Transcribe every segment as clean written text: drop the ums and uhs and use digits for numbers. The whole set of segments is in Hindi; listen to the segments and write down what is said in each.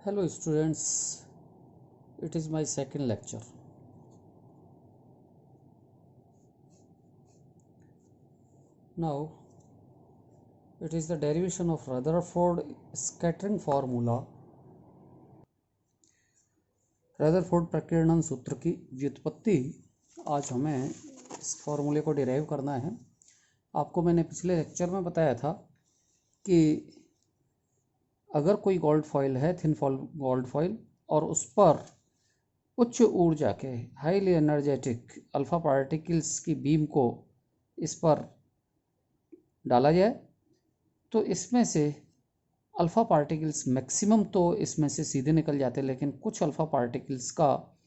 Hello students, it is my second lecture. Now it is the derivation of Rutherford scattering formula, Rutherford प्रकीर्णन सूत्र की व्युत्पत्ति। आज हमें इस फॉर्मूले को डिराइव करना है। आपको मैंने पिछले लेक्चर में बताया था कि अगर कोई गोल्ड फॉइल है, थिन गोल्ड फॉइल, और उस पर उच्च ऊर्जा के हाईली एनर्जेटिक अल्फा पार्टिकल्स की बीम को इस पर डाला जाए तो इसमें से अल्फ़ा पार्टिकल्स मैक्सिमम तो इसमें से सीधे निकल जाते हैं, लेकिन कुछ अल्फ़ा पार्टिकल्स का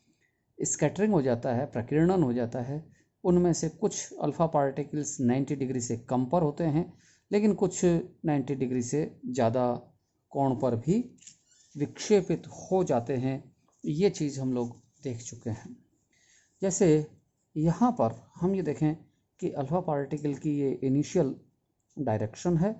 स्कैटरिंग हो जाता है, प्रकीर्णन हो जाता है। उनमें से कुछ अल्फ़ा पार्टिकल्स 90 डिग्री से कम पर होते हैं, लेकिन कुछ 90 डिग्री से ज़्यादा कोण पर भी विक्षेपित हो जाते हैं। ये चीज़ हम लोग देख चुके हैं। जैसे यहाँ पर हम ये देखें कि अल्फ़ा पार्टिकल की ये इनिशियल डायरेक्शन है,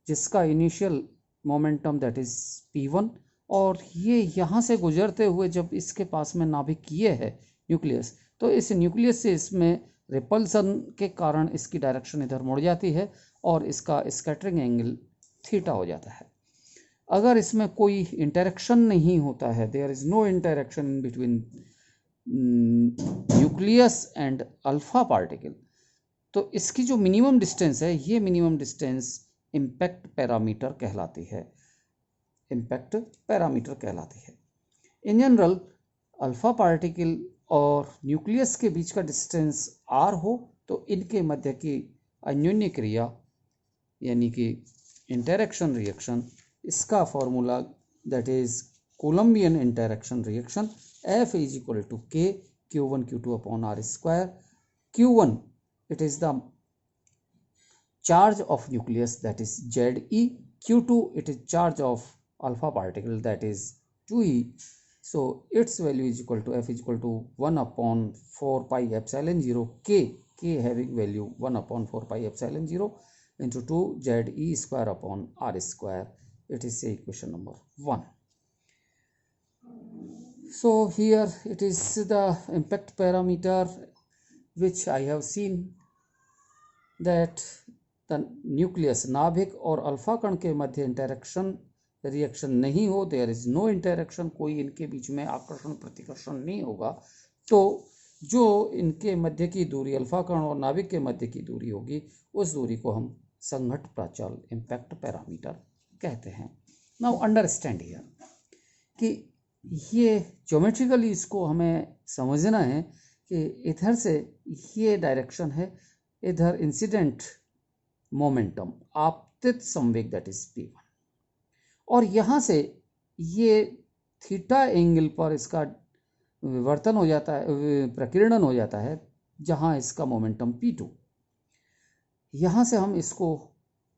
जिसका initial momentum that is p1, और ये यहाँ से गुजरते हुए जब इसके पास में नाभिकीय है न्यूक्लियस, तो इस न्यूक्लियस से इसमें रिपल्सन के कारण इसकी डायरेक्शन इधर मुड़ जाती है और इसका स्कैटरिंग एंगल थीटा हो जाता है। अगर इसमें कोई इंटरेक्शन नहीं होता है, there is no interaction in between nucleus and alpha particle, तो इसकी जो मिनिमम डिस्टेंस है, ये मिनिमम डिस्टेंस इम्पैक्ट पैरामीटर कहलाती है। इम्पैक्ट पैरामीटर कहलाती है। इन जनरल अल्फा पार्टिकल और न्यूक्लियस के बीच का डिस्टेंस r हो तो इनके मध्य की अन्योन्य क्रिया यानी कि इंटरेक्शन रिएक्शन, इसका formula that is Coulombian interaction reaction, F is equal to K Q1 Q2 upon R square. Q1 it is the charge of nucleus, that is Ze. Q2 it is charge of alpha particle, that is 2e. So its value is equal to F is equal to 1 upon 4 pi epsilon 0 K having value 1 upon 4 pi epsilon 0 into 2 Ze square upon R square. It is say equation number 1. So here it is the impact parameter which I have seen that the nucleus नाभिक और अल्फा कण के मध्य इंटरेक्शन रिएक्शन नहीं हो, देयर इज नो इंटरेक्शन, कोई इनके बीच में आकर्षण प्रतिकर्षण नहीं होगा, तो जो इनके मध्य की दूरी अल्फा कण और नाभिक के मध्य की दूरी होगी, उस दूरी को हम संघट्ट प्राचल इम्पैक्ट पैरामीटर कहते हैं। नाउ अंडरस्टैंड हियर कि ये ज्योमेट्रिकली इसको हमें समझना है कि इधर से ये डायरेक्शन है, इधर इंसिडेंट मोमेंटम आपतित संवेग दैट इज p1, और यहाँ से ये थीटा एंगल पर इसका विवर्तन हो जाता है, प्रकीर्णन हो जाता है, जहाँ इसका मोमेंटम p2। यहाँ से हम इसको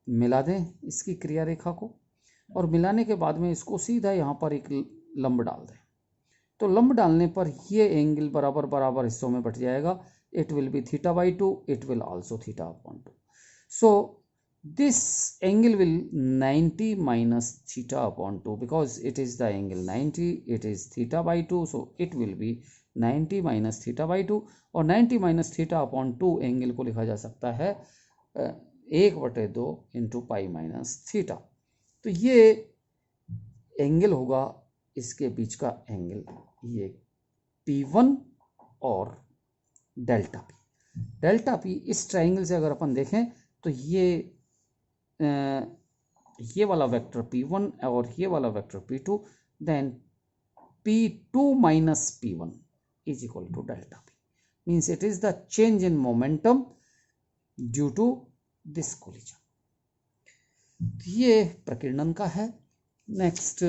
मिला दें, इसकी क्रिया रेखा को, और मिलाने के बाद में इसको सीधा यहाँ पर एक लंब डाल दें, तो लंब डालने पर ये एंगल बराबर बराबर हिस्सों में बट जाएगा। It will be theta by 2, it will also theta upon 2. So this angle will 90 minus theta upon 2, because it is the angle 90, it is theta by 2, so it will be 90 minus theta by 2, और 90 minus theta upon 2 एंगल को लिखा जा सकता है 1/2 इंटू पाई माइनस थीटा। तो ये एंगल होगा इसके बीच का एंगल, ये P1 और डेल्टा पी इस ट्राइंगल से अगर अपन देखें तो ये वाला वेक्टर p1 और ये वाला vector p2, then p2 minus p1 is equal to delta P, means it is the change in momentum due to this collision. ये प्रकीर्णन का है। नेक्स्ट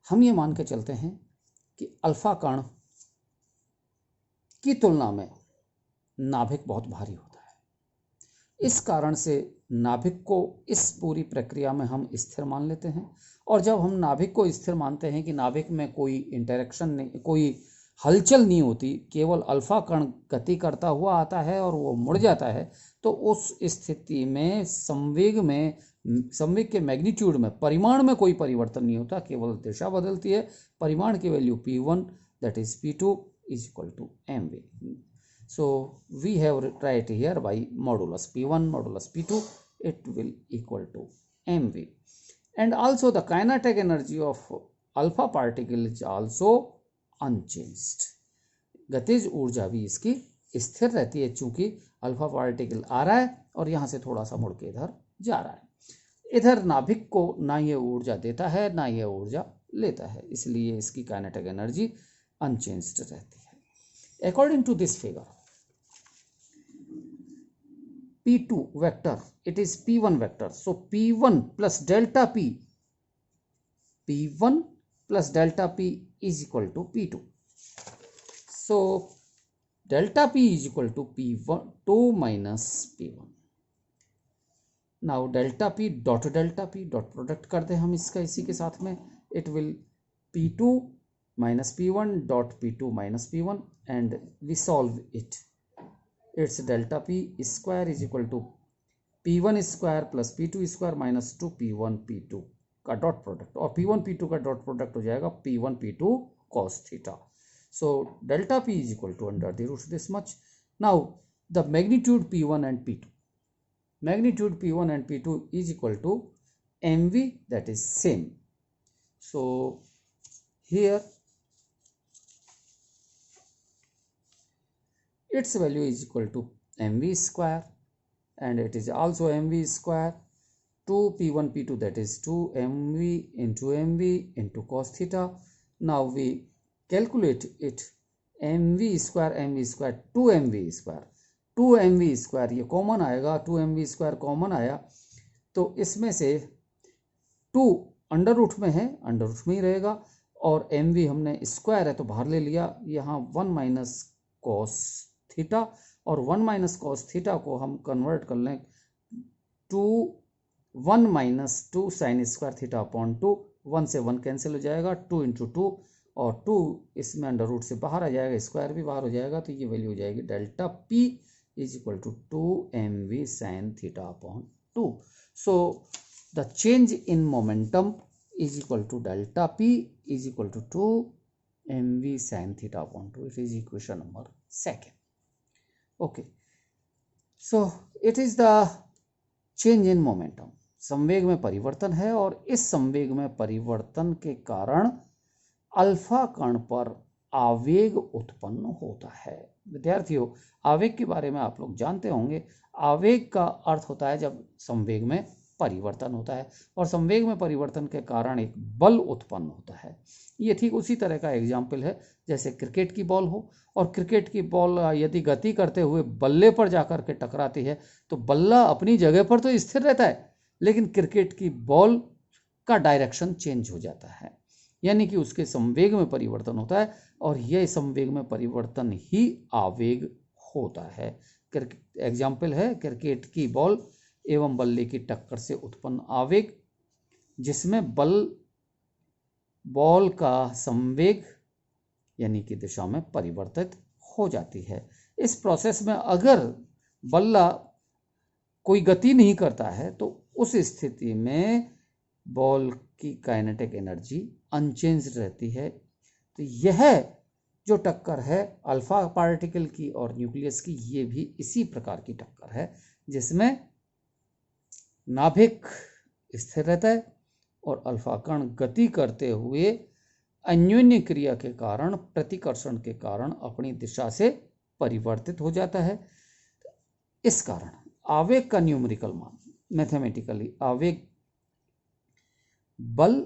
हम ये मान के चलते हैं कि अल्फा कण की तुलना में नाभिक बहुत भारी होता है। इस कारण से नाभिक को इस पूरी प्रक्रिया में हम स्थिर मान लेते हैं, और जब हम नाभिक को स्थिर मानते हैं कि नाभिक में कोई इंटरेक्शन नहीं, कोई हलचल नहीं होती, केवल अल्फा कण गति करता हुआ आता है और वो मुड़ जाता है, तो उस स्थिति में संवेग में संवेग के मैग्नीट्यूड में, परिमाण में कोई परिवर्तन नहीं होता, केवल दिशा बदलती है। परिमाण की value P1 that is P2 is equal to mv. So we have write here by modulus P1 modulus P2 it will equal to mv. And also the kinetic energy of alpha particle is also unchanged. गतिज ऊर्जा भी इसकी स्थिर रहती है, चूंकि अल्फा पार्टिकल आ रहा है और यहाँ से थोड़ा सा मुड़ के इधर जा रहा है। इधर नाभिक को ना ये ऊर्जा देता है ना ये ऊर्जा लेता है, इसलिए इसकी काइनेटिक एनर्जी अनचेंज्ड रहती है। According to this figure P2 vector it is P1 vector, so P1 plus delta P, P1 plus delta P is equal to P2. So delta P is equal to P1 2 minus P1. Now delta P dot product करते हैं हम इसका इसी के साथ में, it will P2 minus P1 dot P2 minus P1 and we solve it. It's delta P square is equal to P1 square plus P2 square minus 2 P1 P2 का डॉट प्रोडक्ट, और P1 P2 का डॉट प्रोडक्ट हो जाएगा P1 P2 cos theta. So delta P is equal to under the root this much. Now the magnitude P1 and P2, magnitude P1 and P2 is equal to mv, that is same. So here its value is equal to mv square and it is also mv square 2 P1 P2, that is 2 mv into cos theta. Now we calculate it, mv square 2 mv square ये कॉमन आएगा, 2 mv स्क्वायर कॉमन आया तो इसमें से 2 अंडर रूट में है, अंडर रूट में ही रहेगा, और mv हमने स्क्वायर है तो बाहर ले लिया, यहाँ 1 माइनस कॉस थीटा, और 1 माइनस कॉस थीटा को हम कन्वर्ट कर लें 1 minus 2 sine square theta upon 2, 1 से 1 कैंसिल हो जाएगा, 2 इंटू 2 और 2 इसमें अंडर रूट से बाहर आ जाएगा, स्क्वायर भी बाहर हो जाएगा, तो ये वैल्यू हो जाएगी delta P is equal to 2 mv sine theta upon 2. So the change in momentum is equal to delta P is equal to 2 mv sine theta upon 2. It is equation number 2. Okay, so it is the change in momentum. संवेग में परिवर्तन है और इस संवेग में परिवर्तन के कारण अल्फा कण पर आवेग उत्पन्न होता है. विद्यार्थियों, आवेग के बारे में आप लोग जानते होंगे. आवेग का अर्थ होता है जब संवेग में परिवर्तन होता है, और संवेग में परिवर्तन के कारण एक बल उत्पन्न होता है. ये ठीक उसी तरह का एग्जाम्पल है जैसे क्रिकेट की बॉल हो, और क्रिकेट की बॉल यदि गति करते हुए बल्ले पर जाकर के टकराती है तो बल्ला अपनी जगह पर तो स्थिर रहता है, लेकिन क्रिकेट की बॉल का डायरेक्शन चेंज हो जाता है, यानी कि उसके संवेग में परिवर्तन होता है, और यह संवेग में परिवर्तन ही आवेग होता है. एग्जाम्पल है क्रिकेट की बॉल एवं बल्ले की टक्कर से उत्पन्न आवेग, जिसमें बॉल का संवेग यानी कि दिशा में परिवर्तित हो जाती है. इस प्रोसेस में अगर बल्ला कोई गति नहीं करता है तो उस स्थिति में बॉल की काइनेटिक एनर्जी अनचेंज रहती है. तो यह जो टक्कर है अल्फा पार्टिकल की और न्यूक्लियस की, ये भी इसी प्रकार की टक्कर है जिसमें नाभिक स्थिर रहता है और अल्फा कण गति करते हुए अन्योन्य क्रिया के कारण, प्रतिकर्षण के कारण अपनी दिशा से परिवर्तित हो जाता है. इस कारण आवेग का न्यूमेरिकल मान, मैथमेटिकली आवेग बल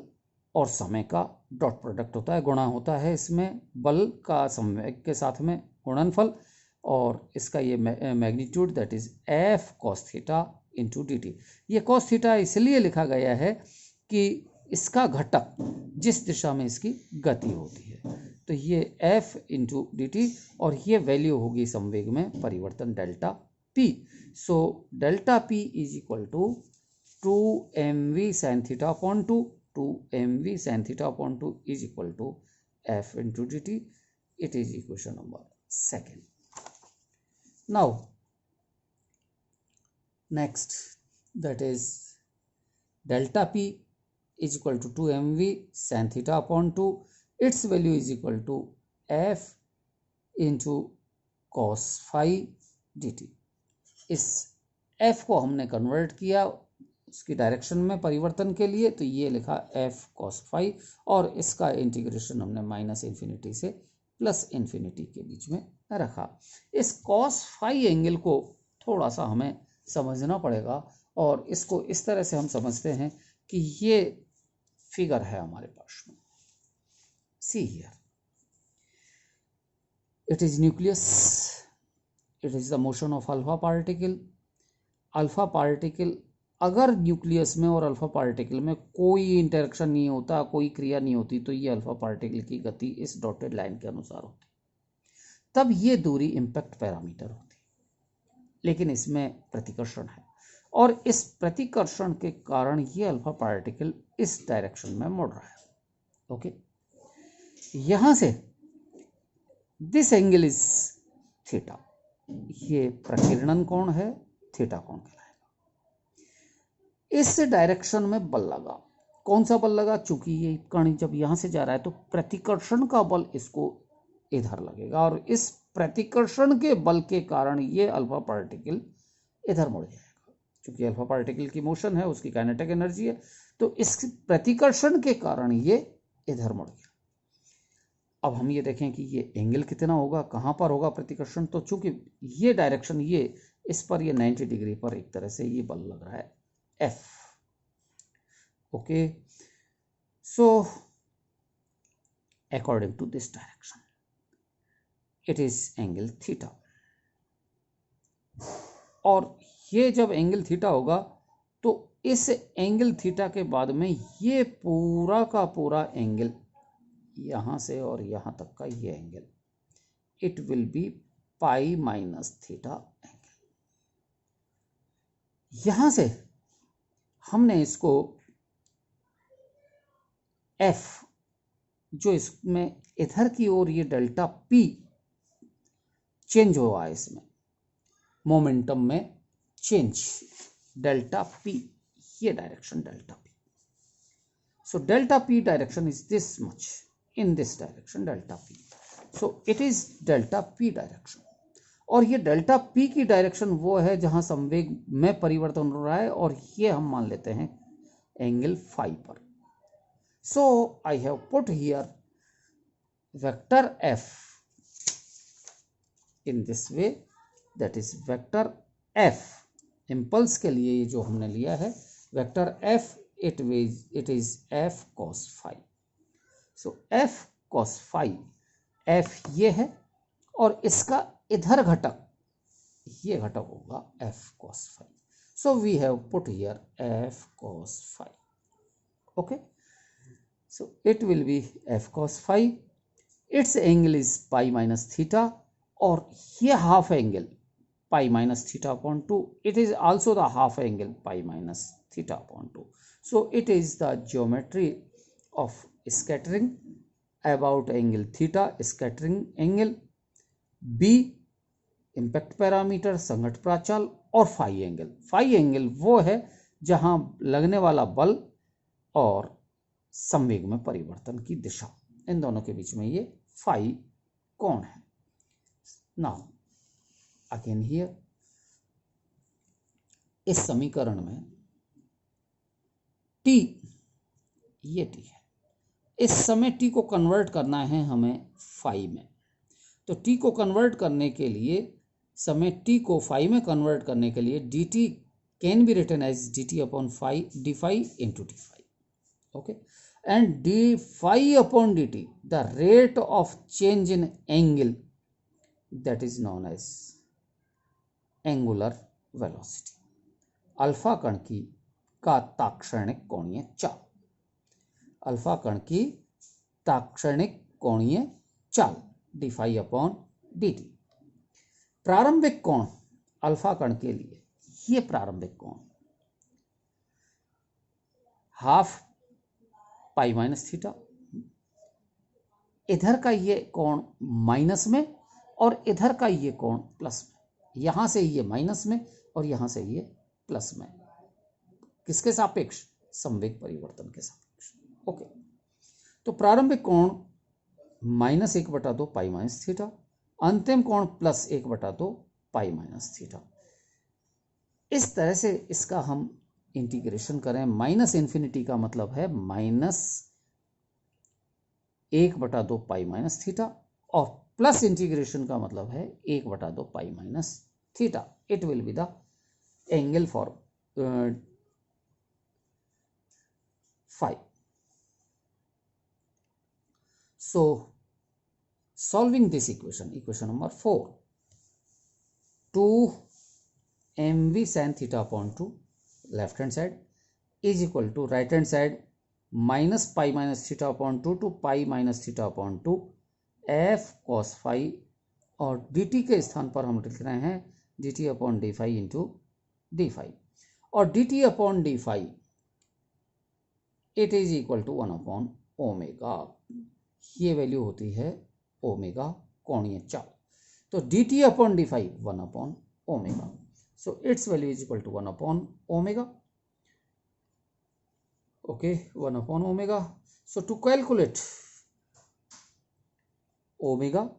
और समय का डॉट प्रोडक्ट होता है, गुणा होता है. इसमें बल का संवेग के साथ में गुणनफल, और इसका ये magnitude that is F cos theta into D T. ये cos थीटा इसलिए लिखा गया है कि इसका घटक जिस दिशा में इसकी गति होती है, तो ये F इंटू डी टी, और ये वैल्यू होगी संवेग में परिवर्तन delta P. So delta P is equal to 2 mv sine theta upon 2, 2 mv sine theta upon 2 is equal to F into D T. It is equation number 2. Now next, that is delta P is equal to 2mv sin theta upon 2, its value is equal to F into cos phi dt। इस f को हमने कन्वर्ट किया उसकी डायरेक्शन में परिवर्तन के लिए, तो ये लिखा f cos फाई, और इसका इंटीग्रेशन हमने माइनस इन्फिनिटी से प्लस इन्फिनिटी के बीच में रखा। इस cos फाई एंगल को थोड़ा सा हमें समझना पड़ेगा, और इसको इस तरह से हम समझते हैं कि ये फिगर है हमारे पास में। See here, it is nucleus, it is the motion of alpha particle. Alpha particle, अगर न्यूक्लियस में और अल्फा पार्टिकल में कोई इंटरेक्शन नहीं होता, कोई क्रिया नहीं होती, तो ये अल्फा पार्टिकल की गति इस डॉटेड लाइन के अनुसार होती, तब ये दूरी इम्पैक्ट पैरामीटर होती। लेकिन इसमें प्रतिकर्षण है, और इस प्रतिकर्षण के कारण ये अल्फा पार्टिकल इस डायरेक्शन में मुड़ रहा है। ओके, यहां से दिस एंगल इज थीटा, ये प्रकीर्णन कोण है, थीटा कोण कहलाएगा। इस डायरेक्शन में बल लगा, कौन सा बल लगा? चूंकि ये कण जब यहां से जा रहा है तो प्रतिकर्षण का बल इसको इधर लगेगा, और इस प्रतिकर्षण के बल के कारण ये अल्फा पार्टिकल इधर मुड़ जाएगा। क्योंकि अल्फा पार्टिकल की मोशन है, उसकी काइनेटिक एनर्जी है, तो इस प्रतिकर्षण के कारण ये इधर मुड़ गया। अब हम ये देखें कि ये एंगल कितना होगा, कहां पर होगा प्रतिकर्षण। तो चूंकि ये डायरेक्शन, ये इस पर, ये 90 डिग्री पर एक तरह से ये बल लग रहा है F। Okay, so according to this direction it is angle theta. और ये जब एंगल थीटा होगा तो इस एंगल थीटा के बाद में ये पूरा का पूरा एंगल, यहां से और यहां तक का ये angle, it will B pi minus theta angle. यहां से हमने इसको F, जो इसमें इधर की ओर ये डेल्टा P चेंज हुआ है, इसमें मोमेंटम में चेंज, डेल्टा P, ये direction delta P। So delta P direction is this much, in this direction delta P, so it is delta P direction. और ये डेल्टा P की डायरेक्शन वो है जहां संवेग में परिवर्तन हो रहा है, और ये हम मान लेते हैं एंगल फाई पर। So I have put here vector F in this way, that is vector F impulse के लिए, ये जो हमने लिया है vector F, it is F cos phi. So F cos phi, F ये है, और इसका इधर घटक, ये घटक होगा F cos phi. So we have put here F cos phi. Okay, so it will be F cos phi, it's angle is pi minus theta, और ये half angle pi minus theta upon 2, it is also the half angle pi minus theta upon 2। So it is the geometry of scattering about angle theta, scattering angle, b impact parameter संघट प्राचल, और फाई एंगल। फाई एंगल वो है जहां लगने वाला बल और संवेग में परिवर्तन की दिशा, इन दोनों के बीच में ये फाई कोण है। नाउ अगेन हियर, इस समीकरण में t, ये t है, इस समय t को कन्वर्ट करना है हमें फाई में। तो t को कन्वर्ट करने के लिए, समय t को फाई में कन्वर्ट करने के लिए, dt can be written as dt upon phi, D phi into D phi. Okay, and D phi upon dt, the rate of change in angle, that is known as angular velocity. Alpha कण की का ताक्षणिक कोणीय चाल, अल्फा कण की ताक्षणिक कोणीय चाल, D phi upon D T. प्रारंभिक कोण अल्फा कण के लिए, ये प्रारंभिक कोण हाफ पाई माइनस थीटा, इधर का ये कोण माइनस में, और इधर का ये कोण प्लस में। यहां से ये माइनस में और यहां से ये प्लस में, किसके सापेक्ष? संवेग परिवर्तन के सापेक्ष। ओके, तो प्रारंभिक कोण -1/2 पाई माइनस थीटा, अंतिम कोण +1/2 पाई माइनस थीटा। इस तरह से इसका हम इंटीग्रेशन करें, -∞ का मतलब है -1/2 पाई माइनस थीटा, और प्लस इंटीग्रेशन का मतलब है 1/2 पाई minus theta. It will be the angle for phi. So solving this equation number 4, 2mv sin theta upon 2 left hand side is equal to right hand side minus pi minus theta upon 2 to pi minus theta upon 2 f cos phi, और dt के स्थान पर हम लिख रहे हैं dt upon D phi into D phi, और dt upon D phi it is equal to 1 upon omega. ये वैल्यू होती है ओमेगा कोणीय चाल। तो dt upon D phi 1 upon omega, so its value is equal to 1 upon omega. Okay, 1 upon omega. So to calculate omega,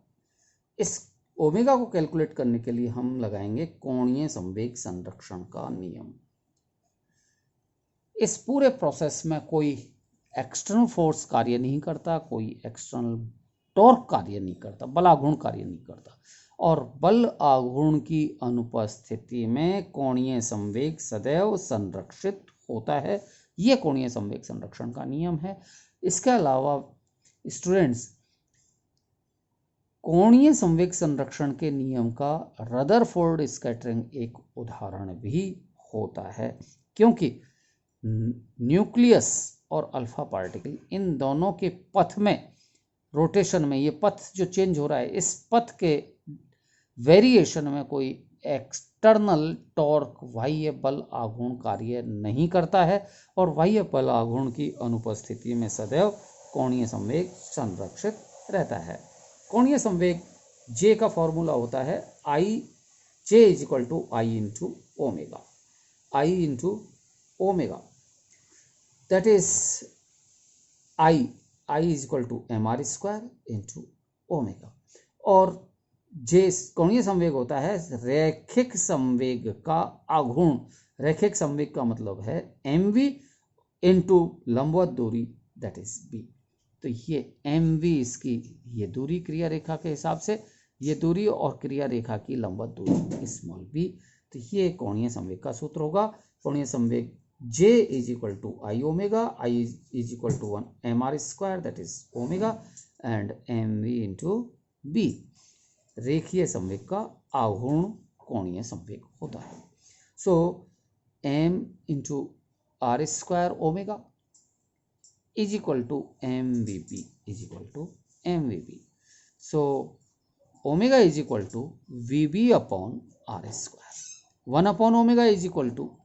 इस ओमेगा को कैलकुलेट करने के लिए हम लगाएंगे कोणीय संवेग संरक्षण का नियम। इस पूरे प्रोसेस में कोई एक्सटर्नल फोर्स कार्य नहीं करता, कोई एक्सटर्नल टॉर्क कार्य नहीं करता, बल आघूर्ण कार्य नहीं करता, और बल आघूर्ण की अनुपस्थिति में कोणीय संवेग सदैव संरक्षित होता है। यह कोणीय संवेग संरक्षण का नियम है। इसके अलावा स्टूडेंट्स, कोणीय संवेग संरक्षण के नियम का रदरफोर्ड स्कैटरिंग एक उदाहरण भी होता है, क्योंकि न्यूक्लियस और अल्फा पार्टिकल इन दोनों के पथ में, रोटेशन में, ये पथ जो चेंज हो रहा है, इस पथ के वेरिएशन में कोई एक्सटर्नल टॉर्क बाह्य बल आघूर्ण कार्य नहीं करता है, और बाह्य बल आघूर्ण की अनुपस्थिति में सदैव कोणीय संवेग संरक्षित रहता है। कोणीय संवेग J का फॉर्मूला होता है J is equal to I into omega, I into omega, that is I is equal to mr square into omega. और J कोणीय संवेग होता है रैखिक संवेग का आघूर्ण। रैखिक संवेग का मतलब है mv इंटू लंबवत दूरी, दैट इज b। तो ये mv इसकी ये दूरी क्रिया रेखा के हिसाब से, ये दूरी और क्रिया रेखा की लंबवत दूरी स्मॉल b। तो ये कोणीय संवेग का सूत्र होगा। कोणीय संवेग J is equal to I omega, I is equal to 1 mr square, that is omega, and mv into b रेखीय संवेग का आघूर्ण कोणीय संवेग होता है। सो m into R square omega is equal to mvp is equal to mvp. So omega is equal to vb upon r square. 1 upon omega is equal to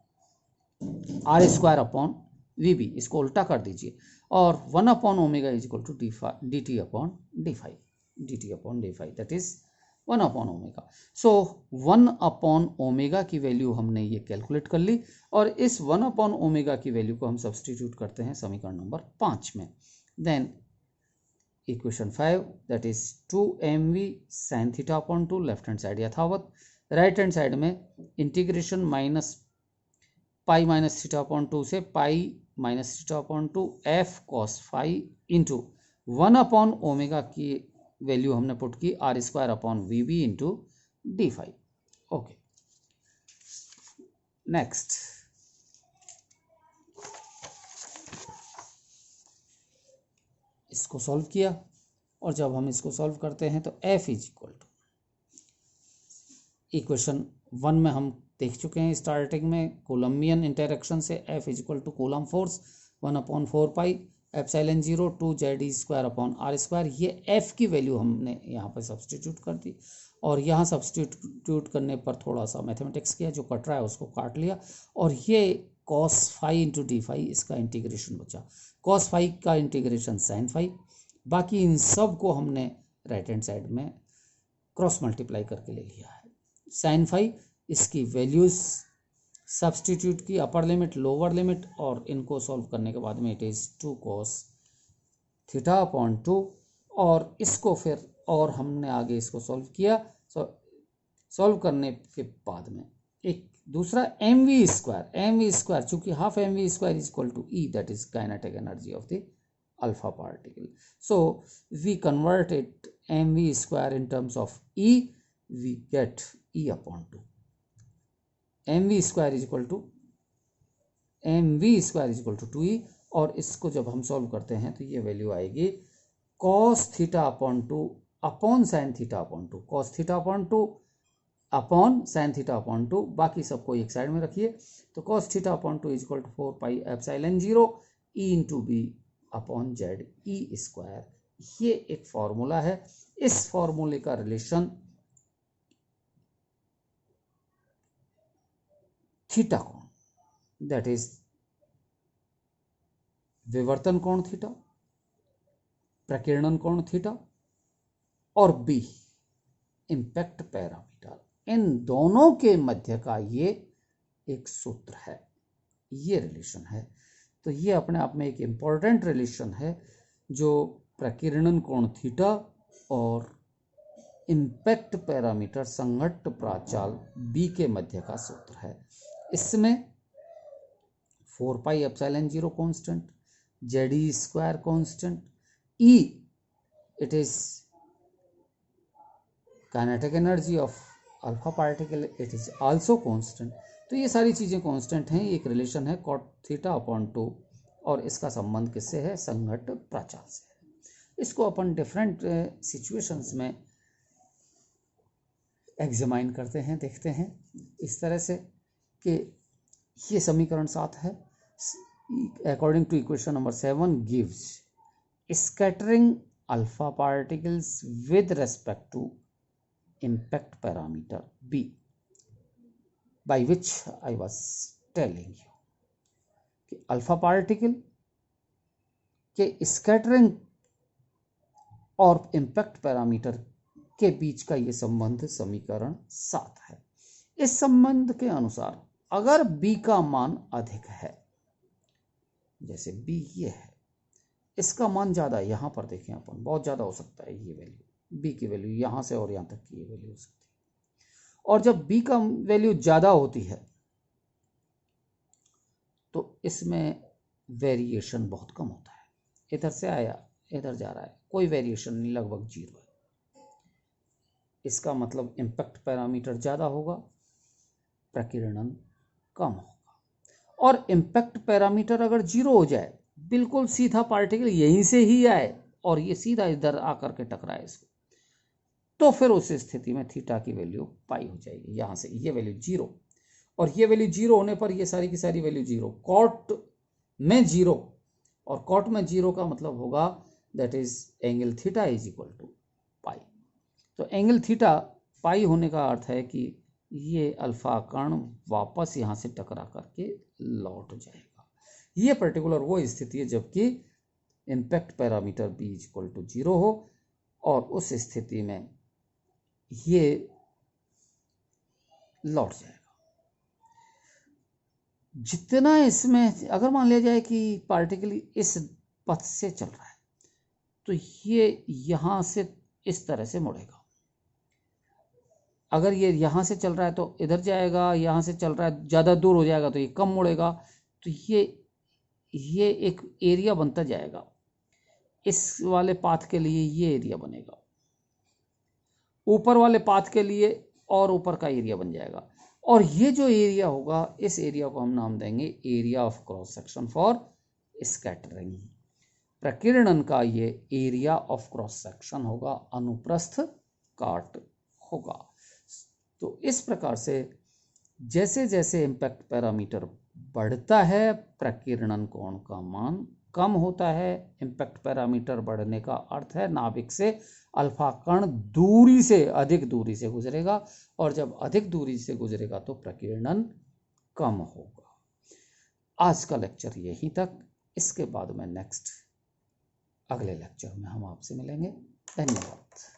r square upon vb, इसको उल्टा कर दीजिए, और 1 upon omega is equal to dt upon d phi, dt upon d phi, that is 1 upon omega. So 1 upon omega की वैल्यू हमने ये कैलकुलेट कर ली, और इस 1 अपॉन ओमेगा की वैल्यू को हम सब्सटीट्यूट करते हैं समीकरण नंबर 5 में। Then equation 5, that is 2mv sin theta upon 2, left hand side यथावत, राइट हैंड साइड में integration minus pi minus theta upon 2 से pi minus theta upon 2 f cos phi into 1 upon omega की वैल्यू हमने पुट की R square upon V B into D phi. Okay, next इसको सॉल्व किया, और जब हम इसको सॉल्व करते हैं तो f is equal to, equation 1 में हम देख चुके हैं स्टार्टिंग में, कोलम्बियन इंटरेक्शन से f is equal to Coulomb force 1 upon 4 pi epsilon 0 2 z square upon R square. ये f की वैल्यू हमने यहाँ पर सब्सटीट्यूट कर दी, और यहाँ सब्सटीट्यूट करने पर थोड़ा सा मैथमेटिक्स किया, जो कट रहा है उसको काट लिया, और ये cos phi into D phi, इसका इंटीग्रेशन बचा, cos फाई का इंटीग्रेशन sin फाई, बाकी इन सब को हमने राइट हैंड साइड में क्रॉस मल्टीप्लाई करके ले लिया है। sin फाई इसकी वैल्यूज सब्सटीट्यूट की अपर लिमिट लोअर लिमिट, और इनको सॉल्व करने के बाद में it is 2 cos theta upon 2, और इसको फिर और हमने आगे इसको सॉल्व किया। सॉल्व करने के बाद में एक दूसरा mv स्क्वायर, चूंकि half mv square is equal to E, that is kinetic energy of the alpha particle. So we convert it mv square in terms of E, we get e upon 2। mv square is equal to 2e, और इसको जब हम सॉल्व करते हैं तो ये वैल्यू आएगी cos theta upon 2 upon sine theta upon 2, cos theta upon 2 upon sine theta upon 2, बाकी सबको एक साइड में रखिए। तो cos theta upon 2 is equal to 4 pi epsilon 0 e into B upon Z E square. ये एक फॉर्मूला है। इस फॉर्मूले का रिलेशन थीटा कोण, दैट इज विवर्तन कोण थीटा, प्रकीर्णन कोण थीटा, और बी इंपैक्ट पैरामीटर, इन दोनों के मध्य का ये एक सूत्र है, ये रिलेशन है। तो ये अपने आप में एक इम्पॉर्टेंट रिलेशन है जो प्रकीर्णन कोण थीटा और इंपैक्ट पैरामीटर संघट्ट प्राचाल बी के मध्य का सूत्र है। इसमें 4 pi epsilon 0 constant, Z E square constant, E it is kinetic energy of alpha particle, it is also constant. तो ये सारी चीज़ें कांस्टेंट हैं। एक रिलेशन है cot थीटा अपॉन 2, और इसका संबंध किससे है? संघट्ट प्राचाल से है। इसको अपन डिफरेंट सिचुएशंस में एग्जामाइन करते हैं, देखते हैं इस तरह से कि ये समीकरण 7 है। According to equation number 7 gives scattering alpha particles with respect to impact parameter B, by which I was telling you कि अल्फा पार्टिकल के स्कैटरिंग और इम्पैक्ट पैरामीटर के बीच का ये संबंध समीकरण 7 है। इस संबंध के अनुसार अगर B का मान अधिक है, जैसे B ये है, इसका मान ज़्यादा है, यहाँ पर देखें अपन बहुत ज़्यादा हो सकता है ये वैल्यू, बी की वैल्यू यहाँ से और यहाँ तक की ये वैल्यू हो सकती है। और जब बी का वैल्यू ज़्यादा होती है तो इसमें वेरिएशन बहुत कम होता है। इधर से आया इधर जा रहा है, कोई वेरिएशन नहीं, लगभग 0 है। इसका मतलब इम्पैक्ट पैरामीटर ज़्यादा होगा, प्रकीर्णन कम होगा। और इम्पैक्ट पैरामीटर अगर 0 हो जाए, बिल्कुल सीधा पार्टिकल यहीं से ही आए और ये सीधा इधर आकर के टकराए इसको, तो फिर उस स्थिति में थीटा की वैल्यू पाई हो जाएगी। यहाँ से ये वैल्यू 0, और ये वैल्यू 0 होने पर ये सारी की सारी वैल्यू 0, कॉट में 0, और कॉट में 0 का मतलब होगा that is angle theta is equal to pi. तो एंगल थीटा पाई होने का अर्थ है कि ये अल्फा कण वापस यहाँ से टकरा करके लौट जाएगा। ये पर्टिकुलर वो स्थिति है जबकि impact parameter B is equal to 0 हो, और उस स्थिति में ये लौट जाएगा। जितना इसमें अगर मान लिया जाए कि पार्टिकल इस पथ से चल रहा है तो ये यहाँ से इस तरह से मुड़ेगा। अगर ये यहाँ से चल रहा है तो इधर जाएगा, यहाँ से चल रहा है ज़्यादा दूर हो जाएगा तो ये कम मुड़ेगा। तो ये एक एरिया बनता जाएगा। इस वाले पाथ के लिए ये एरिया बनेगा, ऊपर वाले पाथ के लिए और ऊपर का एरिया बन जाएगा, और ये जो एरिया होगा इस एरिया को हम नाम देंगे area of cross section for scattering. प्रकीर्णन का ये एरिया ऑफ क्रॉस सेक्शन होगा, अनुप्रस्थ काट होगा। तो इस प्रकार से जैसे जैसे इम्पैक्ट पैरामीटर बढ़ता है, प्रकीर्णन कोण का मान कम होता है। इम्पैक्ट पैरामीटर बढ़ने का अर्थ है नाभिक से अल्फा कण दूरी से, अधिक दूरी से गुजरेगा, और जब अधिक दूरी से गुजरेगा तो प्रकीर्णन कम होगा। आज का लेक्चर यहीं तक। इसके बाद में नेक्स्ट अगले लेक्चर में हम आपसे मिलेंगे। धन्यवाद।